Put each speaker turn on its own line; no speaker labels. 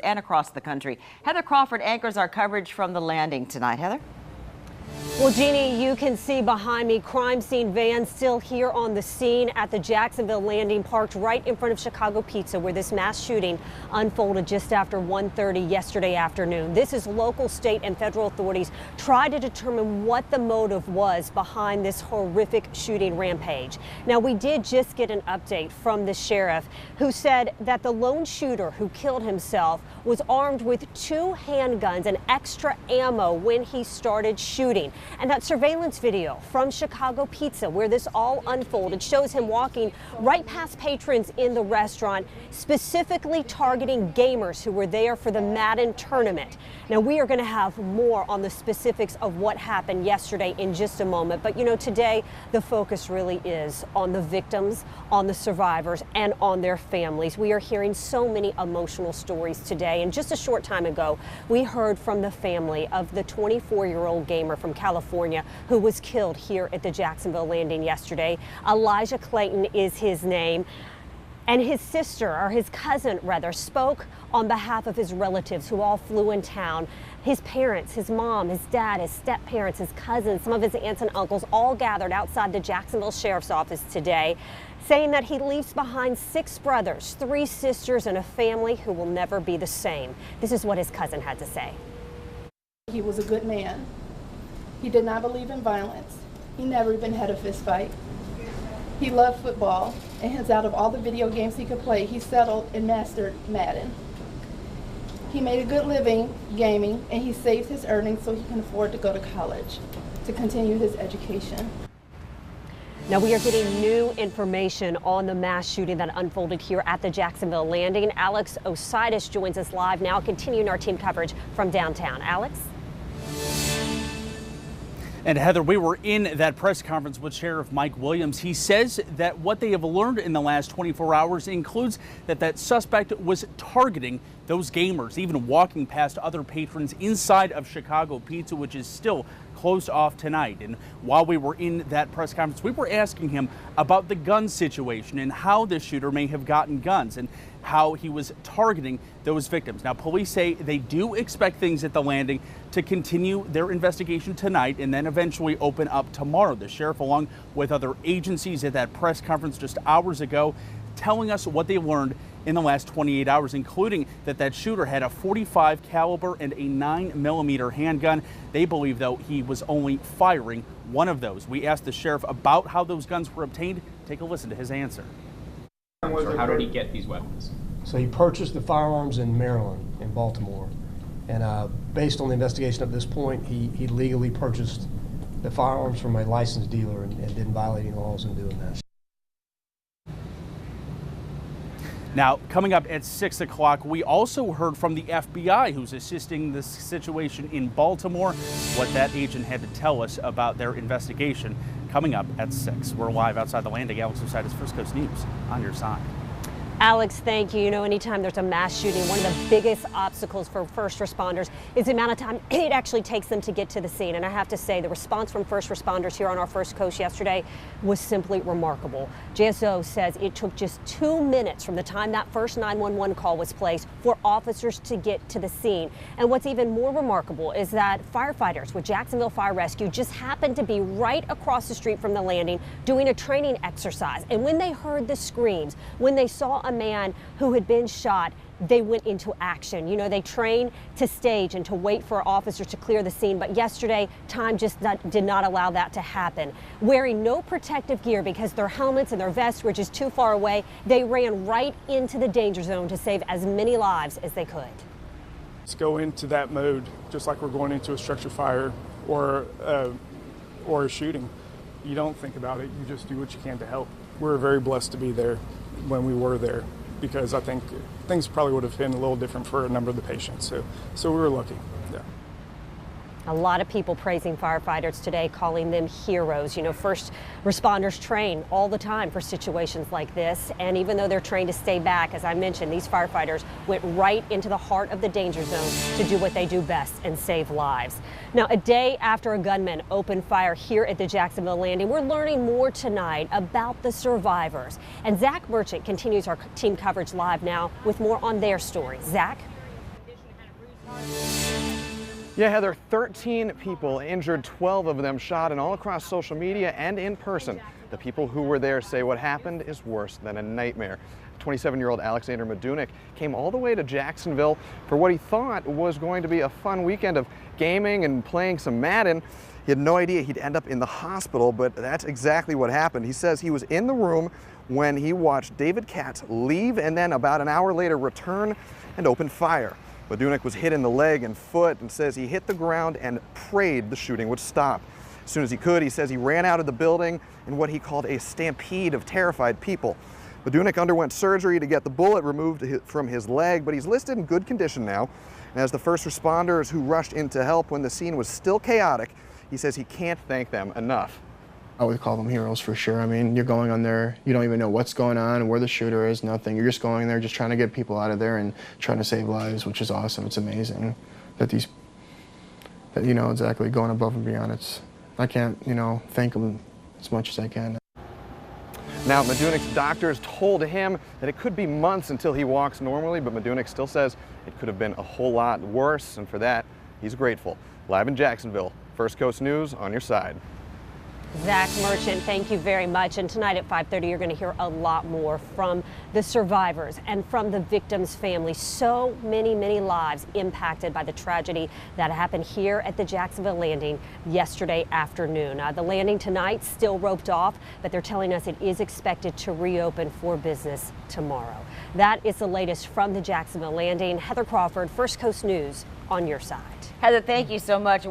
and across the country. Heather Crawford anchors our coverage from the landing tonight. Heather?
Well, Jeannie, you can see behind me crime scene vans still here on the scene at the Jacksonville Landing, parked right in front of Chicago Pizza, where this mass shooting unfolded just after 1:30 yesterday afternoon. This is local, state, and federal authorities try to determine what the motive was behind this horrific shooting rampage. Now, we did just get an update from the sheriff, who said that the lone shooter who killed himself was armed with 2 handguns and extra ammo when he started shooting. And that surveillance video from Chicago Pizza, where this all unfolded, shows him walking right past patrons in the restaurant, specifically targeting gamers who were there for the Madden tournament. Now, we are going to have more on the specifics of what happened yesterday in just a moment. But, you know, today the focus really is on the victims, on the survivors, and on their families. We are hearing so many emotional stories today. And just a short time ago, we heard from the family of the 24-year-old gamer from California who was killed here at the Jacksonville Landing yesterday. Elijah Clayton is his name. And his sister, or his cousin rather, spoke on behalf of his relatives who all flew in town. His parents, his mom, his dad, his step-parents, his cousins, some of his aunts and uncles all gathered outside the Jacksonville Sheriff's Office today, saying that he leaves behind 6 brothers, 3 sisters, and a family who will never be the same. This is what his cousin had to say.
He was a good man. He did not believe in violence. He never even had a fist fight. He loved football, and hence out of all the video games he could play, he settled and mastered Madden. He made a good living gaming, and he saved his earnings so he can afford to go to college to continue his education.
Now, we are getting new information on the mass shooting that unfolded here at the Jacksonville Landing. Alex Ositis joins us live now, continuing our team coverage from downtown. Alex?
And Heather, we were in that press conference with Sheriff Mike Williams. He says that what they have learned in the last 24 hours includes that suspect was targeting those gamers, even walking past other patrons inside of Chicago Pizza, which is still closed off tonight. And while we were in that press conference, we were asking him about the gun situation and how this shooter may have gotten guns and how he was targeting those victims. Now, police say they do expect things at the landing to continue their investigation tonight and then eventually open up tomorrow. The sheriff, along with other agencies at that press conference just hours ago, telling us what they learned in the last 28 hours, including that shooter had a .45 caliber and a 9mm handgun. They believe, though, he was only firing one of those. We asked the sheriff about how those guns were obtained. Take a listen to his answer.
So how did he get these weapons?
So he purchased the firearms in Maryland, in Baltimore. And based on the investigation at this point, he legally purchased the firearms from a licensed dealer and didn't violate any laws in doing that.
Now, coming up at 6 o'clock, we also heard from the FBI, who's assisting this situation in Baltimore, what that agent had to tell us about their investigation. Coming up at 6. We're live outside the landing. Alex Ositis, First Coast News, on your side.
Alex, thank you. You know, anytime there's a mass shooting, one of the biggest obstacles for first responders is the amount of time it actually takes them to get to the scene. And I have to say, the response from first responders here on our First Coast yesterday was simply remarkable. JSO says it took just 2 minutes from the time that first 911 call was placed for officers to get to the scene. And what's even more remarkable is that firefighters with Jacksonville Fire Rescue just happened to be right across the street from the landing doing a training exercise. And when they heard the screams, when they saw a man who had been shot, they went into action. You know, they train to stage and to wait for officers to clear the scene, but yesterday time just did not allow that to happen. Wearing no protective gear because their helmets and their vests were just too far away, they ran right into the danger zone to save as many lives as they could.
Let's go into that mode just like we're going into a structure fire or a shooting. You don't think about it, you just do what you can to help. We're very blessed to be there when we were there, because I think things probably would have been a little different for a number of the patients. So we were lucky. Yeah.
A lot of people praising firefighters today, calling them heroes. You know, first responders train all the time for situations like this. And even though they're trained to stay back, as I mentioned, these firefighters went right into the heart of the danger zone to do what they do best and save lives. Now, a day after a gunman opened fire here at the Jacksonville Landing, we're learning more tonight about the survivors. And Zach Merchant continues our team coverage live now with more on their story. Zach?
Yeah, Heather, 13 people injured, 12 of them shot, and all across social media and in person. The people who were there say what happened is worse than a nightmare. 27-year-old Alexander Madunik came all the way to Jacksonville for what he thought was going to be a fun weekend of gaming and playing some Madden. He had no idea he'd end up in the hospital, but that's exactly what happened. He says he was in the room when he watched David Katz leave and then about an hour later return and open fire. Madunik was hit in the leg and foot and says he hit the ground and prayed the shooting would stop. As soon as he could, he says he ran out of the building in what he called a stampede of terrified people. Madunik underwent surgery to get the bullet removed from his leg, but he's listed in good condition now. And as the first responders who rushed in to help when the scene was still chaotic, he says he can't thank them enough.
I would call them heroes for sure. I mean, you're going on there, you don't even know what's going on, where the shooter is, nothing. You're just going there, just trying to get people out of there and trying to save lives, which is awesome. It's amazing that exactly, going above and beyond. I can't, thank them as much as I can.
Now, Madunik's doctors told him that it could be months until he walks normally, but Madunik still says it could have been a whole lot worse, and for that, he's grateful. Live in Jacksonville, First Coast News on your side.
Zach Merchant, thank you very much. And tonight at 5:30, you're going to hear a lot more from the survivors and from the victims' families. So many lives impacted by the tragedy that happened here at the Jacksonville Landing yesterday afternoon. The landing tonight still roped off, but they're telling us it is expected to reopen for business tomorrow. That is the latest from the Jacksonville Landing. Heather Crawford, First Coast News on your side.
Heather, thank you so much.